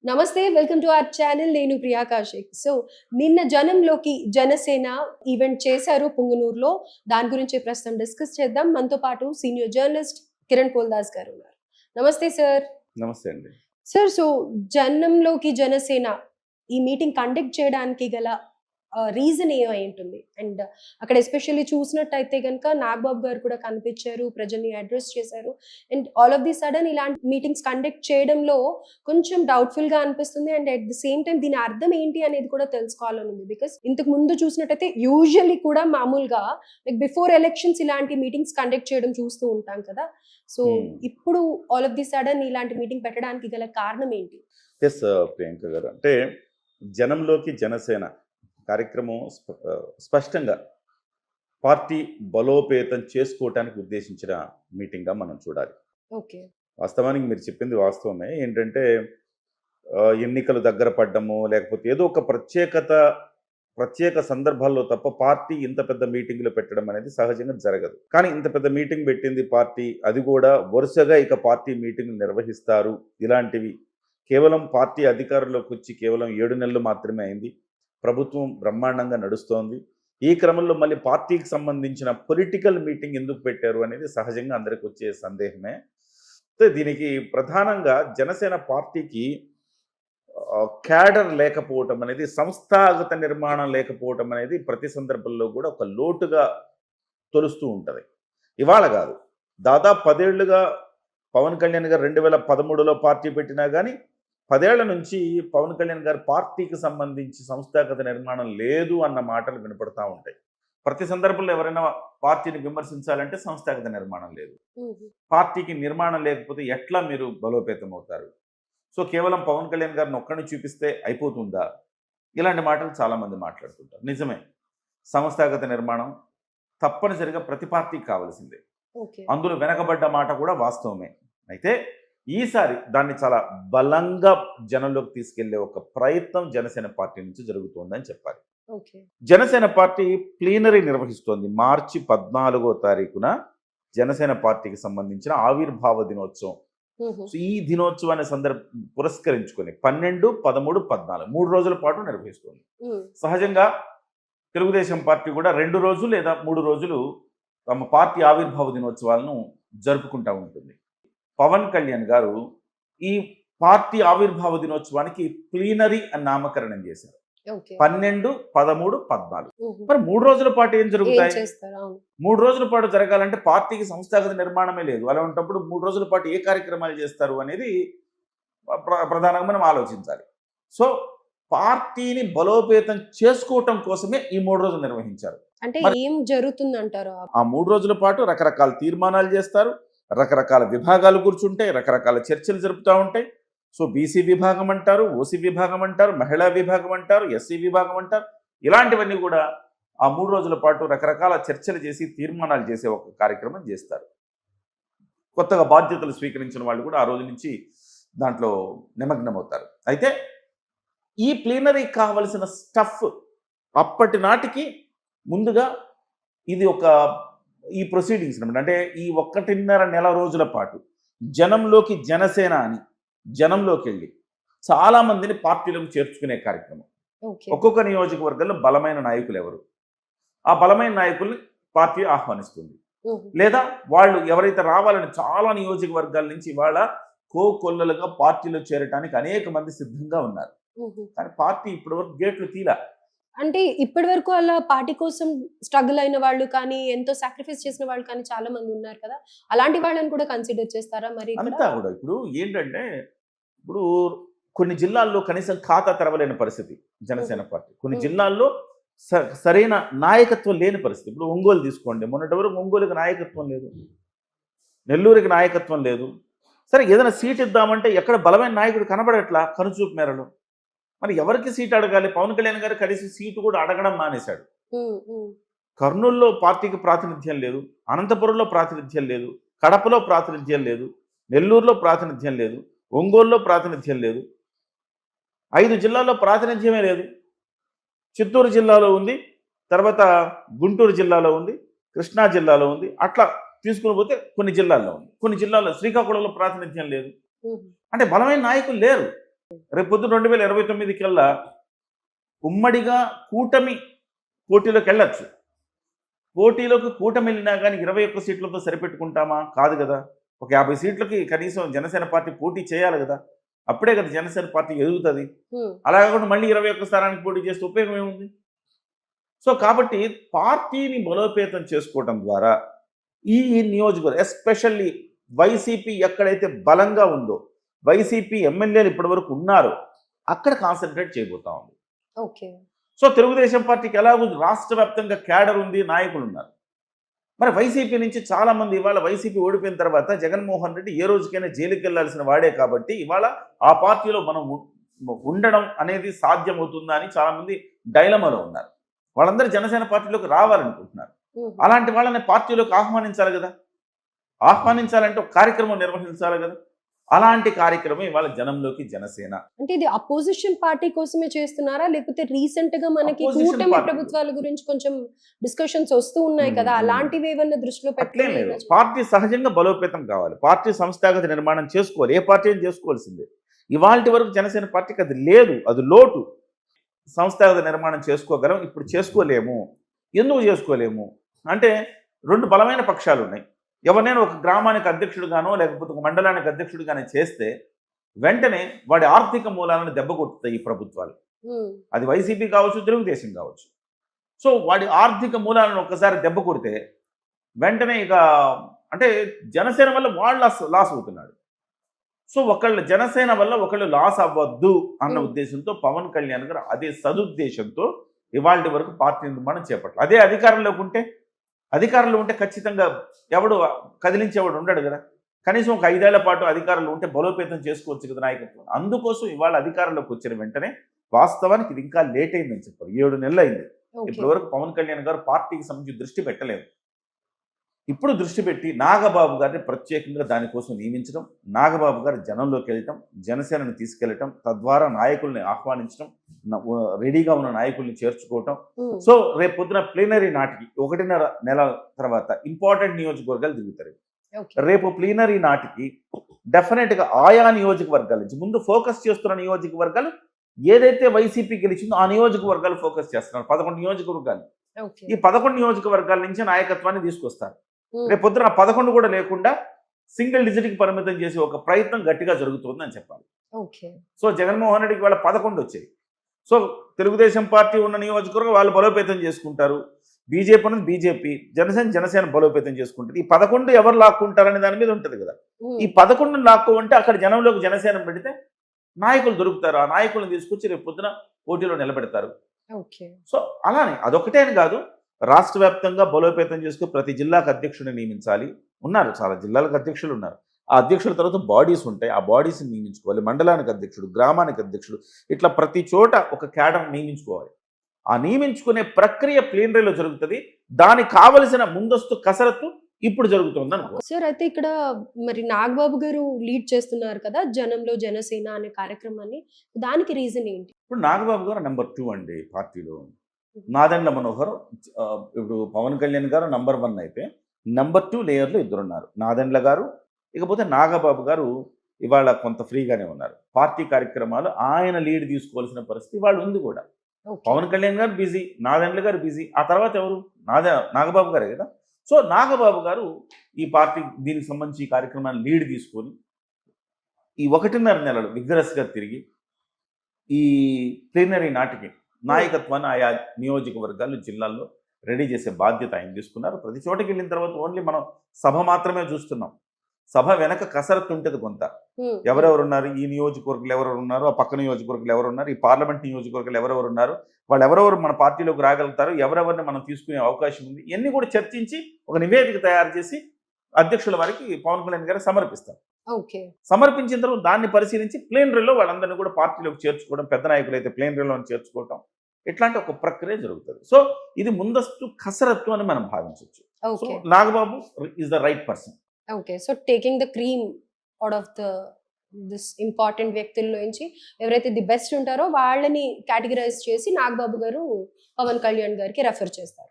నమస్తే welcome to our channel నేను Priya Kaushik. So నిన్న జనంలోకి జనసేన ఈవెంట్ చేశారు పుంగనూరులో. దాని గురించి ప్రస్తుతం డిస్కస్ చేద్దాం. మనతో పాటు సీనియర్ జర్నలిస్ట్ కిరణ్ పోల్దాస్ గారు ఉన్నారు. నమస్తే సార్. నమస్తే అండి. సార్, సో జనంలోకి జనసేన ఈ మీటింగ్ కండక్ట్ చేయడానికి గల రీజన్ ఏమై ఉంటుంది? అండ్ అక్కడ ఎస్పెషల్లీ చూసినట్టయితే కనుక నాగబాబు గారు కూడా కనిపించారు, ప్రజల్ని అడ్రస్ చేశారు. And all of the sudden ఇలాంటి మీటింగ్స్ కండక్ట్ చేయడంలో కొంచెం డౌట్ఫుల్ గా అనిపిస్తుంది. And at the same time దీని అర్థం ఏంటి అనేది కూడా తెలుసుకోవాలని ఉంది. బికాస్ ఇంతకు ముందు చూసినట్టయితే యూజువల్లీ కూడా మామూలుగా లైక్ బిఫోర్ ఎలక్షన్స్ ఇలాంటి మీటింగ్స్ కండక్ట్ చేయడం చూస్తూ ఉంటాం కదా. సో ఇప్పుడు ఆల్ ఆఫ్ ది సడన్ ఇలాంటి మీటింగ్ పెట్టడానికి గల కారణం ఏంటి? ఎస్ ప్రియాంక గారు, అంటే జనంలోకి జనసేన కార్యక్రమం స్పష్టంగా పార్టీ బలోపేతం చేసుకోవటానికి ఉద్దేశించిన మీటింగ్గా మనం చూడాలి. ఓకే, వాస్తవానికి మీరు చెప్పింది వాస్తవమే. ఏంటంటే ఎన్నికలు దగ్గర పడ్డము, లేకపోతే ఏదో ఒక ప్రత్యేక సందర్భాల్లో తప్ప పార్టీ ఇంత పెద్ద మీటింగ్లు పెట్టడం అనేది సహజంగా జరగదు. కానీ ఇంత పెద్ద మీటింగ్ పెట్టింది పార్టీ, అది కూడా వరుసగా ఇక పార్టీ మీటింగ్లు నిర్వహిస్తారు. ఇలాంటివి కేవలం పార్టీ అధికారంలోకి వచ్చి కేవలం 7 నెలలు మాత్రమే అయింది. ప్రభుత్వం బ్రహ్మాండంగా నడుస్తోంది. ఈ క్రమంలో మళ్ళీ పార్టీకి సంబంధించిన పొలిటికల్ మీటింగ్ ఎందుకు పెట్టారు అనేది సహజంగా అందరికి వచ్చే సందేహమే. దీనికి ప్రధానంగా జనసేన పార్టీకి క్యాడర్ లేకపోవటం అనేది, సంస్థాగత నిర్మాణం లేకపోవటం అనేది ప్రతి సందర్భంలో కూడా ఒక లోటుగా తొలుస్తూ ఉంటుంది. ఇవాళ కాదు, దాదాపు 10 ఏళ్లుగా పవన్ కళ్యాణ్ గారు 2013లో పార్టీ పెట్టినా కానీ 10 ఏళ్ల నుంచి పవన్ కళ్యాణ్ గారు పార్టీకి సంబంధించి సంస్థాగత నిర్మాణం లేదు అన్న మాటలు వినపడతా ఉంటాయి. ప్రతి సందర్భంలో ఎవరైనా పార్టీని విమర్శించాలంటే సంస్థాగత నిర్మాణం లేదు. పార్టీకి నిర్మాణం లేకపోతే ఎట్లా మీరు బలోపేతం అవుతారు? సో కేవలం పవన్ కళ్యాణ్ గారిని ఒక్కడిని చూపిస్తే అయిపోతుందా? ఇలాంటి మాటలు చాలామంది మాట్లాడుతుంటారు. నిజమే, సంస్థాగత నిర్మాణం తప్పనిసరిగా ప్రతి పార్టీకి కావాల్సిందే. అందులో వెనకబడ్డ మాట కూడా వాస్తవమే. అయితే ఈసారి దాన్ని చాలా బలంగా జనంలోకి తీసుకెళ్లే ఒక ప్రయత్నం జనసేన పార్టీ నుంచి జరుగుతోందని చెప్పాలి. జనసేన పార్టీ ప్లీనరీ నిర్వహిస్తోంది. మార్చి 14వ తారీఖున జనసేన పార్టీకి సంబంధించిన ఆవిర్భావ దినోత్సవం. ఈ దినోత్సవాన్ని పురస్కరించుకొని 12, 13, 14 3 రోజుల పాటు నిర్వహిస్తోంది. సహజంగా తెలుగుదేశం పార్టీ కూడా 2 రోజులు లేదా 3 రోజులు తమ పార్టీ ఆవిర్భావ దినోత్సవాలను జరుపుకుంటూ ఉంటుంది. పవన్ కళ్యాణ్ గారు ఈ పార్టీ ఆవిర్భావ దినోత్సవానికి ప్లీనరీ అని నామకరణం చేశారు. 12, 13, 14. మరి 3 రోజుల పాటు ఏం జరుగుతాయి? 3 రోజుల పాటు జరగాలంటే పార్టీకి సంస్థాగత నిర్మాణమే లేదు. అలా ఉన్నప్పుడు 3 రోజుల పాటు ఏ కార్యక్రమాలు చేస్తారు అనేది ప్రధానంగా మనం ఆలోచించాలి. సో పార్టీని బలోపేతం చేసుకోవటం కోసమే ఈ 3 రోజులు నిర్వహించారు. అంటే ఏం జరుగుతుందంటారు? ఆ 3 రోజుల పాటు రకరకాల తీర్మానాలు చేస్తారు, రకరకాల విభాగాలు కూర్చుంటాయి, రకరకాల చర్చలు జరుపుతూ ఉంటాయి. సో బీసీ విభాగం అంటారు, ఓసీ విభాగం అంటారు, మహిళా విభాగం అంటారు, ఎస్సీ విభాగం అంటారు. ఇలాంటివన్నీ కూడా ఆ 3 రోజుల పాటు రకరకాల చర్చలు చేసి తీర్మానాలు చేసే ఒక కార్యక్రమం చేస్తారు. కొత్తగా బాధ్యతలు స్వీకరించిన వాళ్ళు కూడా ఆ రోజు నుంచి దాంట్లో నిమగ్నమవుతారు. అయితే ఈ ప్లీనరీకి కావలసిన స్టఫ్ అప్పటి నాటికి ముందుగా ఇది ఈ ప్రొసీడింగ్స్ అనమాట. అంటే ఈ 1.5 నెల రోజుల పాటు జనంలోకి జనసేన అని జనంలోకి వెళ్ళి చాలా మందిని పార్టీలకు చేర్చుకునే కార్యక్రమం. ఒక్కొక్క నియోజకవర్గంలో బలమైన నాయకులు ఎవరు, ఆ బలమైన నాయకుల్ని పార్టీ ఆహ్వానిస్తుంది. లేదా వాళ్ళు ఎవరైతే రావాలని చాలా నియోజకవర్గాల నుంచి ఇవాళ కోకొల్లలుగా పార్టీలో చేరడానికి అనేక మంది సిద్ధంగా ఉన్నారు. కానీ పార్టీ ఇప్పటివరకు గేట్లు తీలా. అంటే ఇప్పటి వరకు అలా పార్టీ కోసం స్ట్రగుల్ అయిన వాళ్ళు కానీ, ఎంతో సాక్రిఫైస్ చేసిన వాళ్ళు కానీ చాలా మంది ఉన్నారు కదా. అలాంటి వాళ్ళని కూడా కన్సిడర్ చేస్తారా? మరి అంతా కూడా ఇప్పుడు ఏంటంటే, ఇప్పుడు కొన్ని జిల్లాల్లో కనీసం ఖాతా తెరవలేని పరిస్థితి జనసేన పార్టీ. కొన్ని జిల్లాల్లో సరైన నాయకత్వం లేని పరిస్థితి. ఇప్పుడు ఒంగోలు తీసుకోండి, మొన్నటి వరకు ఒంగోలుకి నాయకత్వం లేదు, నెల్లూరుకి నాయకత్వం లేదు. సరే ఏదైనా సీట్ ఇద్దామంటే ఎక్కడ బలమైన నాయకుడు కనబడట్లా కనుచూపు మేరలో. మరి ఎవరికి సీట్ అడగాలి? పవన్ కళ్యాణ్ గారు కనీసం సీటు కూడా అడగడం మానేశాడు. కర్నూలులో పార్టీకి ప్రాతినిధ్యం లేదు, అనంతపురంలో ప్రాతినిధ్యం లేదు, కడపలో ప్రాతినిధ్యం లేదు, నెల్లూరులో ప్రాతినిధ్యం లేదు, ఒంగోలులో ప్రాతినిధ్యం లేదు. 5 జిల్లాల్లో ప్రాతినిధ్యమే లేదు. చిత్తూరు జిల్లాలో ఉంది, తర్వాత గుంటూరు జిల్లాలో ఉంది, కృష్ణా జిల్లాలో ఉంది. అట్లా తీసుకుని పోతే కొన్ని జిల్లాల్లో ఉంది, కొన్ని జిల్లాల్లో శ్రీకాకుళంలో ప్రాతినిధ్యం లేదు. అంటే బలమైన నాయకులు లేరు. రేపు పొద్దున 2029 కల్లా ఉమ్మడిగా కూటమి పోటీలోకి వెళ్ళొచ్చు. పోటీలోకి కూటమి వెళ్ళినా కానీ 21 సీట్లతో సరిపెట్టుకుంటామా? కాదు కదా. ఒక 50 సీట్లకి కనీసం జనసేన పార్టీ పోటీ చేయాలి కదా. అప్పుడే కదా జనసేన పార్టీ ఎదుగుతుంది. అలా కాకుండా మళ్ళీ 21 స్థానానికి పోటీ చేస్తే ఉపయోగం ఏముంది? సో కాబట్టి పార్టీని బలోపేతం చేసుకోవడం ద్వారా ఈ నియోజకవర్గం ఎస్పెషల్లీ వైసీపీ ఎక్కడైతే బలంగా ఉందో, వైసీపీ ఎమ్మెల్యేలు ఇప్పటివరకు ఉన్నారో అక్కడ కాన్సన్ట్రేట్ చేయబోతా ఉంది. ఓకే. సో తెలుగుదేశం పార్టీకి ఎలాగో రాష్ట్ర వ్యాప్తంగా క్యాడర్ ఉంది, నాయకులు ఉన్నారు. మరి వైసీపీ నుంచి చాలా మంది ఇవాళ వైసీపీ ఓడిపోయిన తర్వాత జగన్మోహన్ రెడ్డి ఏ రోజుకైనా జైలుకి వెళ్లాల్సిన వాడే కాబట్టి ఇవాళ ఆ పార్టీలో మనం ఉండడం అనేది సాధ్యమవుతుందా అని చాలా మంది డైలమాలో ఉన్నారు. వాళ్ళందరూ జనసేన పార్టీలోకి రావాలనుకుంటున్నారు. అలాంటి వాళ్ళని పార్టీలోకి ఆహ్వానించాలి కదా. ఆహ్వానించాలంటే ఒక కార్యక్రమం నిర్వహించాలి కదా. అలాంటి కార్యక్రమం ఇవాళ జనంలోకి జనసేన. అంటే ఇది అపోజిషన్ పార్టీ కోసమే చేస్తున్నారా, లేకపోతే రీసెంట్ గా మనకి Opposition కూటమి party. ప్రభుత్వాల గురించి కొంచెం డిస్కషన్స్ వస్తూ ఉన్నాయి కదా, అలాంటివి ఏమన్నా దృష్టిలో అట్లేం లేదు. పెట్టుకుని? పార్టీ సహజంగా బలోపేతం కావాలి. పార్టీ సంస్థాగత నిర్మాణం చేసుకోవాలి. ఏ పార్టీ అని చేసుకోవాల్సిందే. ఇవాల్టి వరకు జనసేన పార్టీకి అది లేదు, అది లోటు. సంస్థాగత నిర్మాణం చేసుకోగలం, ఇప్పుడు చేసుకోలేము. ఎందుకు చేసుకోలేము అంటే 2 బలమైన పక్షాలు ఉన్నాయి. ఎవరినైనా ఒక గ్రామానికి అధ్యక్షుడిగానో లేకపోతే ఒక మండలానికి అధ్యక్షుడిగానే చేస్తే వెంటనే వాడి ఆర్థిక మూలాలను దెబ్బకొట్టుతాయి ఈ ప్రభుత్వాలు. అది వైసీపీ కావచ్చు, తెలుగుదేశం కావచ్చు. సో వాడి ఆర్థిక మూలాలను ఒక్కసారి దెబ్బ కొడితే వెంటనే ఇక అంటే జనసేన వల్ల వాళ్ళు లాస్ అవుతున్నాడు. సో ఒకళ్ళు జనసేన వల్ల ఒకళ్ళు లాస్ అవ్వద్దు అన్న ఉద్దేశంతో పవన్ కళ్యాణ్ గారు అదే సదుద్దేశంతో ఇవాళ వరకు పార్టీ నిర్మాణం చేపట్టాలి. అదే అధికారంలో ఉంటే ఖచ్చితంగా ఎవడు కదిలించేవాడు ఉండడు కదా. కనీసం ఒక 5 ఏళ్ల పాటు అధికారంలో ఉంటే బలోపేతం చేసుకోవచ్చు కదా నాయకత్వం. అందుకోసం ఇవాళ అధికారంలోకి వచ్చిన వెంటనే వాస్తవానికి ఇది ఇంకా లేట్ అయిందని చెప్పారు. 7 నెలలు అయింది. ఇప్పటి వరకు పవన్ కళ్యాణ్ గారు పార్టీకి సంబంధించి దృష్టి పెట్టలేదు. ఇప్పుడు దృష్టి పెట్టి నాగబాబు గారిని ప్రత్యేకంగా దానికోసం నియమించడం, నాగబాబు గారు జనంలోకి వెళ్ళటం, జనసేనని తీసుకెళ్లటం, తద్వారా నాయకుల్ని ఆహ్వానించడం, రెడీగా ఉన్న నాయకుల్ని చేర్చుకోవటం. సో రేపు పొద్దున ప్లీనరీ నాటికి 1.5 నెల తర్వాత ఇంపార్టెంట్ నియోజకవర్గాలు తిరుగుతారు. రేపు ప్లీనరీ నాటికి డెఫినెట్గా ఆయా నియోజకవర్గాల నుంచి ముందు ఫోకస్ చేస్తున్న నియోజకవర్గాలు ఏదైతే వైసీపీ గెలిచిందో ఆ నియోజకవర్గాలు ఫోకస్ చేస్తున్నారు. 11 నియోజకవర్గాలు. ఈ 11 నియోజకవర్గాల నుంచి నాయకత్వాన్ని తీసుకొస్తారు. రేపు పొద్దున 11 కూడా లేకుండా సింగిల్ డిజిట్కి పరిమితం చేసే ఒక ప్రయత్నం గట్టిగా జరుగుతుంది అని చెప్పాలి. సో జగన్మోహన్ రెడ్డికి వాళ్ళ 11 వచ్చాయి. సో తెలుగుదేశం పార్టీ ఉన్న నియోజకవర్గం వాళ్ళు బలోపేతం చేసుకుంటారు. బీజేపీ ఉన్నది బీజేపీ, జనసేన బలోపేతం చేసుకుంటుంది. ఈ 11 ఎవరు లాక్కుంటారనే దాని మీద ఉంటుంది కదా. ఈ 11 లాక్కుంటే అక్కడ జనంలోకి జనసేన పెడితే నాయకులు దొరుకుతారు. ఆ నాయకులను తీసుకొచ్చి రేపు పొద్దున పోటీలో నిలబెడతారు. సో అలానే అదొకటే అని కాదు, రాష్ట్ర వ్యాప్తంగా బలోపేతం చేసుకుని ప్రతి జిల్లాకు అధ్యక్షుడిని నియమించాలి. ఉన్నారు, చాలా జిల్లాలకు అధ్యక్షులు ఉన్నారు. ఆ అధ్యక్షుల తర్వాత బాడీస్ ఉంటాయి. ఆ బాడీస్ని నియమించుకోవాలి. మండలానికి అధ్యక్షుడు, గ్రామానికి అధ్యక్షుడు, ఇట్లా ప్రతి చోట ఒక క్యాడర్ నియమించుకోవాలి. ఆ నియమించుకునే ప్రక్రియ ప్లీనరీలో జరుగుతుంది. దానికి కావలసిన ముందస్తు కసరత్తు ఇప్పుడు జరుగుతుంది అనుకో. సార్ అయితే ఇక్కడ మరి నాగబాబు గారు లీడ్ చేస్తున్నారు కదా జనంలో జనసేన అనే కార్యక్రమాన్ని, దానికి రీజన్ ఏంటి? ఇప్పుడు నాగబాబు గారు నెంబర్ 2 అండి పార్టీలో. నాదెండ్ల మనోహర్ ఇప్పుడు పవన్ కళ్యాణ్ గారు నెంబర్ 1 అయితే నెంబర్ 2 లేయర్లో 2 ఉన్నారు. నాదెండ్ల గారు, ఇకపోతే నాగబాబు గారు ఇవాళ కొంత ఫ్రీగానే ఉన్నారు. పార్టీ కార్యక్రమాలు ఆయన లీడ్ తీసుకోవాల్సిన పరిస్థితి వాళ్ళు ఉంది కూడా. పవన్ కళ్యాణ్ గారు బిజీ, నాదెండ్ల గారు బిజీ, ఆ తర్వాత ఎవరు నాగబాబు గారే కదా. సో నాగబాబు గారు ఈ పార్టీ దీనికి సంబంధించి ఈ కార్యక్రమాన్ని లీడ్ తీసుకొని ఈ 1.5 నెలలు విగ్రస్గా తిరిగి ఈ ప్లీనరీ నాటికి నాయకత్వాన్ని ఆయా నియోజకవర్గాలు, జిల్లాల్లో రెడీ చేసే బాధ్యత ఆయన తీసుకున్నారు. ప్రతి చోటకి వెళ్ళిన తర్వాత ఓన్లీ మనం సభ మాత్రమే చూస్తున్నాం. సభ వెనక కసరత్తు ఉంటుంది కొంత. ఎవరెవరు ఉన్నారు, ఈ నియోజకవర్గాలు ఎవరెవరు ఉన్నారు, ఆ పక్క నియోజకవర్గాలు ఎవరు ఉన్నారు, ఈ పార్లమెంట్ నియోజకవర్గాలు ఎవరెవరు ఉన్నారు, వాళ్ళు ఎవరెవరు మన పార్టీలోకి రాగలుగుతారు, ఎవరెవరిని మనం తీసుకునే అవకాశం ఉంది, ఇవన్నీ కూడా చర్చించి ఒక నివేదిక తయారు చేసి అధ్యక్షుల వారికి పవన్ కళ్యాణ్ గారు సమర్పిస్తారు. సమర్పించిన తర్వాత దాన్ని పరిశీలించి ప్లేనరీలో వాళ్ళందరినీ కూడా పార్టీలోకి చేర్చుకోవడం, పెద్ద నాయకులు అయితే ప్లేనరీలో చేర్చుకోవడం, ఇట్లాంటి ఒక ప్రక్రియ జరుగుతుంది. సో ఇది ముందస్తు కసరత్తు అని మనం భావించవచ్చు. So Nagababu is the right person. So taking the cream out of this important వ్యక్తుల్లో నుంచి ఎవరైతే ది బెస్ట్ ఉంటారో వాళ్ళని కేటగిరైజ్ చేసి నాగబాబు గారు పవన్ కళ్యాణ్ గారికి రెఫర్ చేస్తారు.